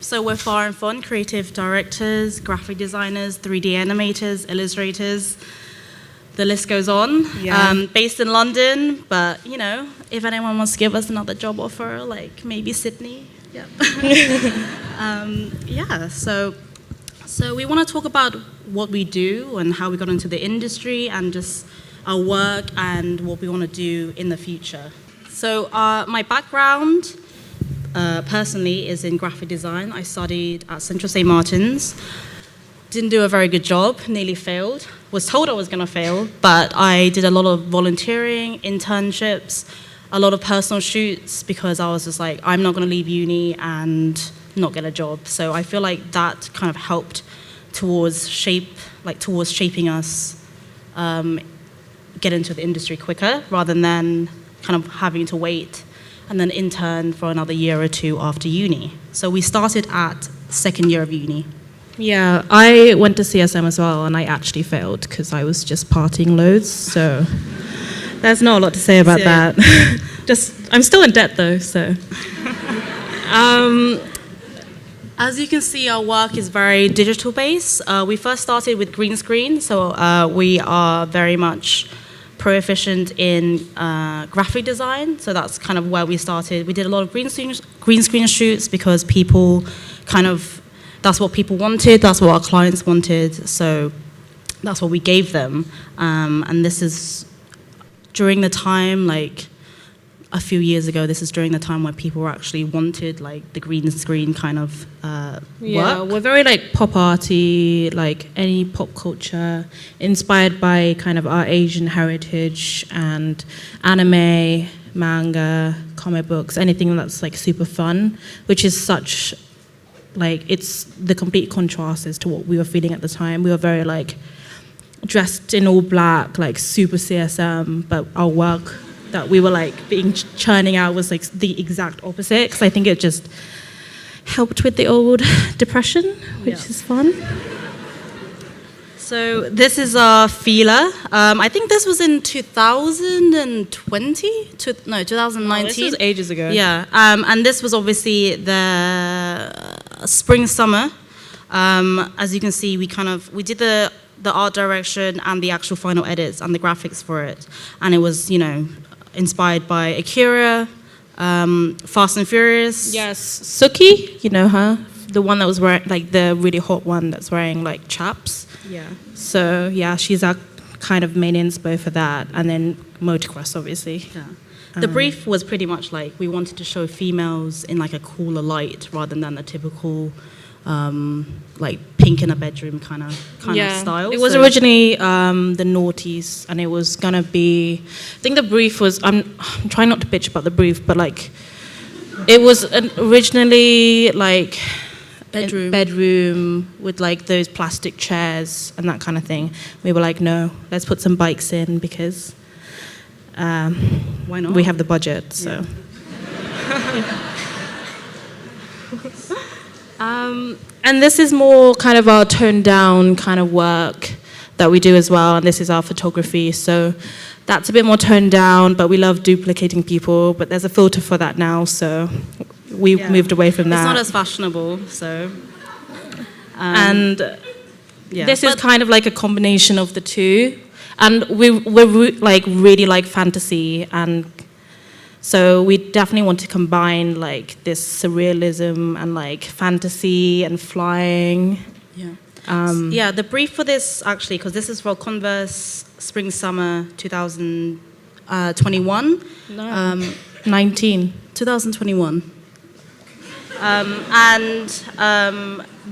So we're Fa Fon, creative directors, graphic designers, 3D animators, illustrators. The list goes on. Yeah. Based in London, but if anyone wants to give us another job offer, like maybe Sydney. Yeah. So we want to talk about what we do and how we got into the industry and just our work and what we want to do in the future. So my background personally is in graphic design. I studied at Central St. Martin's. Didn't do a very good job, nearly failed. Was told I was going to fail, but I did a lot of volunteering, internships, a lot of personal shoots because I was just like, I'm not going to leave uni and not get a job. So I feel like that kind of helped towards shaping us get into the industry quicker rather than kind of having to wait and then intern for another year or two after uni. So we started at second year of uni. Yeah, I went to CSM as well, and I actually failed because I was just partying loads. So there's not a lot to say about that. I'm still in debt though. So as you can see, our work is very digital based. We first started with green screen, so we are very much proficient in graphic design. So that's kind of where we started. We did a lot of green screen shoots because that's what people wanted, that's what our clients wanted, so that's what we gave them. And this is during the time, like a few years ago, this is during the time when people were actually wanted like the green screen kind of yeah, work. we're very like pop arty, like any pop culture, inspired by kind of our Asian heritage and anime, manga, comic books, anything that's like super fun, which is such like it's the complete contrast as to what we were feeling at the time. We were very like dressed in all black, like super CSM, but our work that we were like being churning out was like the exact opposite. Because I think it just helped with the old depression, which is fun. So this is our feeler. I think this was in 2020? 2019. Oh, this was ages ago. Yeah, and this was obviously the spring summer. As you can see, we did the art direction and the actual final edits and the graphics for it, and it was inspired by Akira, Fast and Furious. Yes, Suki, you know her, the one that was wearing like the really hot one that's wearing like chaps. Yeah. So yeah, she's our kind of main inspo for that, and then motocross, obviously. Yeah. The brief was pretty much like we wanted to show females in like a cooler light rather than a typical like pink in a bedroom kind of style. It was originally the noughties, and it was gonna be. I think the brief was. I'm trying not to bitch about the brief, but like it was originally like bedroom with like those plastic chairs and that kind of thing. We were like, no, let's put some bikes in because why not? We have the budget. So. And this is more kind of our toned down kind of work that we do as well, and this is our photography. So that's a bit more toned down, but we love duplicating people, but there's a filter for that now, so we've moved away from that. It's not as fashionable, so. This is kind of like a combination of the two, and we're like really like fantasy, and so we definitely want to combine like this surrealism and like fantasy and flying. Yeah. The brief for this actually, because this is for Converse Spring Summer 2021. 2021.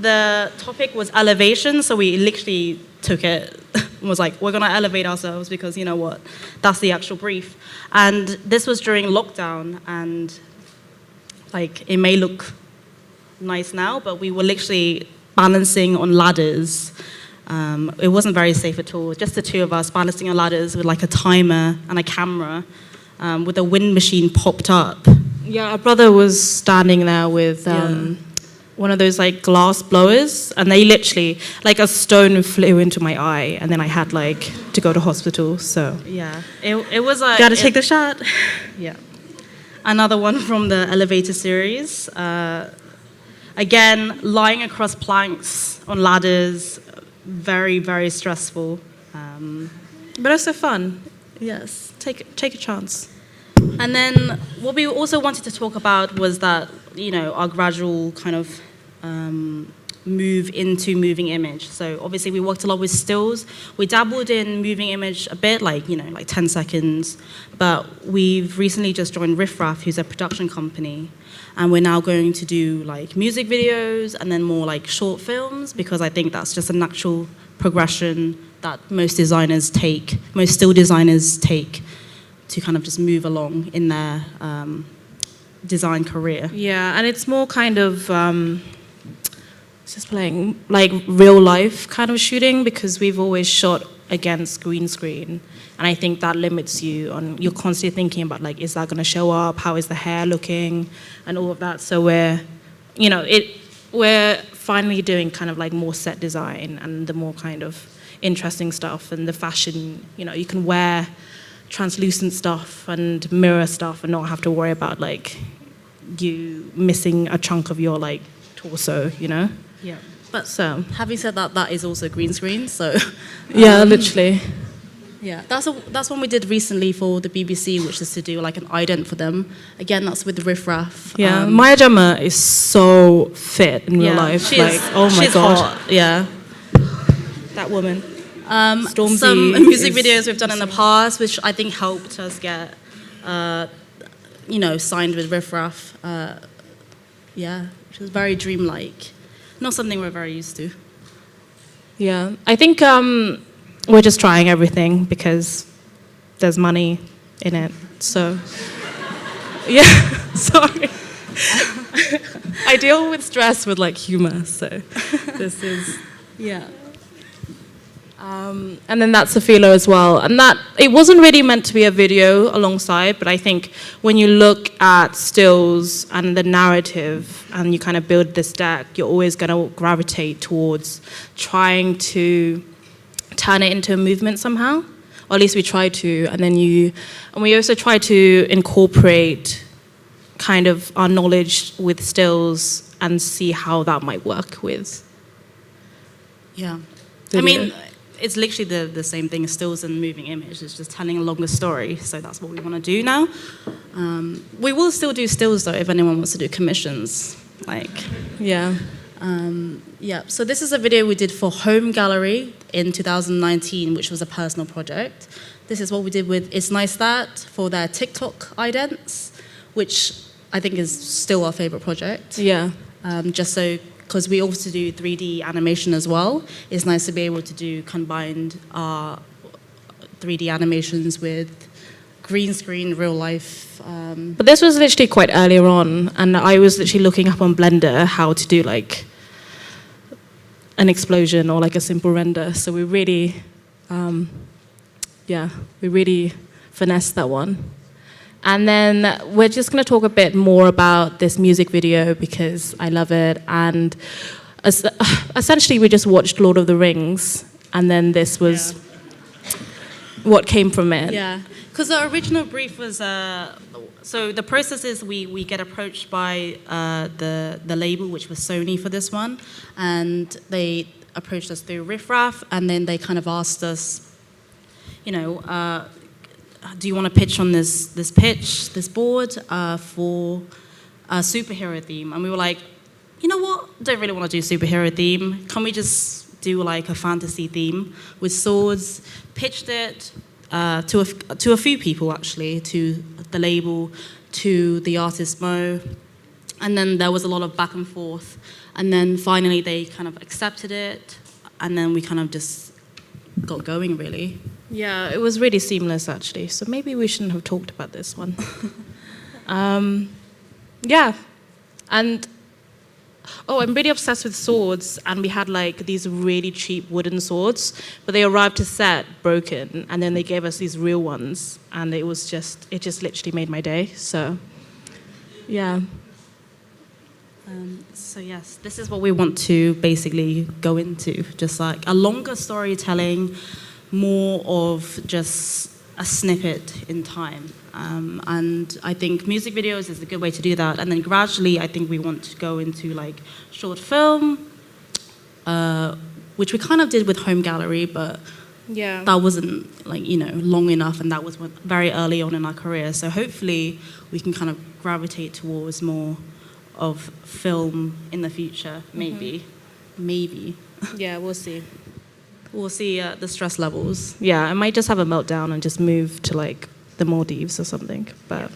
The topic was elevation, so we literally took it and was like, we're going to elevate ourselves because you know what, that's the actual brief. And this was during lockdown, and like it may look nice now, but we were literally balancing on ladders. It wasn't very safe at all, just the two of us balancing on ladders with like a timer and a camera with a wind machine popped up. Yeah, our brother was standing there with one of those like glass blowers, and they literally, like a stone flew into my eye, and then I had like to go to hospital. So yeah, it was a. Gotta take the shot. Yeah, another one from the elevator series. Again, lying across planks on ladders, very, very stressful. But also fun. Yes. Take a chance. And then what we also wanted to talk about was that, our gradual kind of move into moving image. So obviously we worked a lot with stills. We dabbled in moving image a bit, like 10 seconds. But we've recently just joined Riff Raff, who's a production company. And we're now going to do like music videos and then more like short films, because I think that's just a natural progression that most still designers take to kind of just move along in their design career. Yeah, and it's more kind of just playing like real life kind of shooting, because we've always shot against green screen, and I think that limits you on, you're constantly thinking about like, is that going to show up, how is the hair looking, and all of that. So we're finally doing kind of like more set design and the more kind of interesting stuff, and the fashion, you can wear translucent stuff and mirror stuff and not have to worry about like you missing a chunk of your like torso, Yeah. But so having said that, that is also green screen. So yeah, literally. Yeah, that's one we did recently for the BBC, which is to do like an ident for them. Again, that's with Riff Raff. Yeah, Maya Jama is so fit in real life. She's oh my gosh, hot. Yeah. that woman. Some music videos we've done in the past, which I think helped us get, signed with Riff Raff. Which was very dreamlike. Not something we're very used to. Yeah, I think we're just trying everything because there's money in it. So, yeah, sorry. I deal with stress with like humor, so this is. Yeah. And then that's a philo as well. And that, it wasn't really meant to be a video alongside, but I think when you look at stills and the narrative and you kind of build this deck, you're always going to gravitate towards trying to turn it into a movement somehow. Or at least we try to. And we also try to incorporate kind of our knowledge with stills and see how that might work with. Yeah. Video. I mean, it's literally the same thing as stills and moving image. It's just telling a longer story. So that's what we want to do now. We will still do stills, though, if anyone wants to do commissions. Yeah. So this is a video we did for Home Gallery in 2019, which was a personal project. This is what we did with It's Nice That for their TikTok idents, which I think is still our favorite project. Yeah. Because we also do 3D animation as well. It's nice to be able to combined 3D animations with green screen, real life. But this was literally quite earlier on, and I was literally looking up on Blender how to do like an explosion or like a simple render. So we really, we really finessed that one. And then we're just going to talk a bit more about this music video because I love it. And essentially, we just watched Lord of the Rings, and then this was what came from it. Yeah, because the original brief was... so the process is we get approached by the label, which was Sony for this one, and they approached us through Riff Raff, and then they kind of asked us, do you want to pitch on this board for a superhero theme? And we were like, you know what? Don't really want to do superhero theme. Can we just do like a fantasy theme with swords? Pitched it to a few people actually, to the label, to the artist Mo, and then there was a lot of back and forth, and then finally they kind of accepted it, and then we kind of just got going really. Yeah, it was really seamless actually. So maybe we shouldn't have talked about this one. Yeah, and I'm really obsessed with swords. And we had like these really cheap wooden swords, but they arrived to set broken, and then they gave us these real ones, and it just literally made my day. So, yeah. So yes, this is what we want to basically go into, just like a longer storytelling. More of just a snippet in time. And I think music videos is a good way to do that. And then gradually, I think we want to go into like short film, which we kind of did with Home Gallery, but Yeah. that wasn't like, long enough, and that was very early on in our career. So hopefully we can kind of gravitate towards more of film in the future, maybe. Maybe. Yeah, we'll see. We'll see the stress levels. Yeah, I might just have a meltdown and just move to like the Maldives or something. But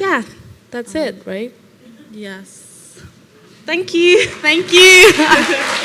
yeah, that's it, right? Yes. Thank you. Thank you.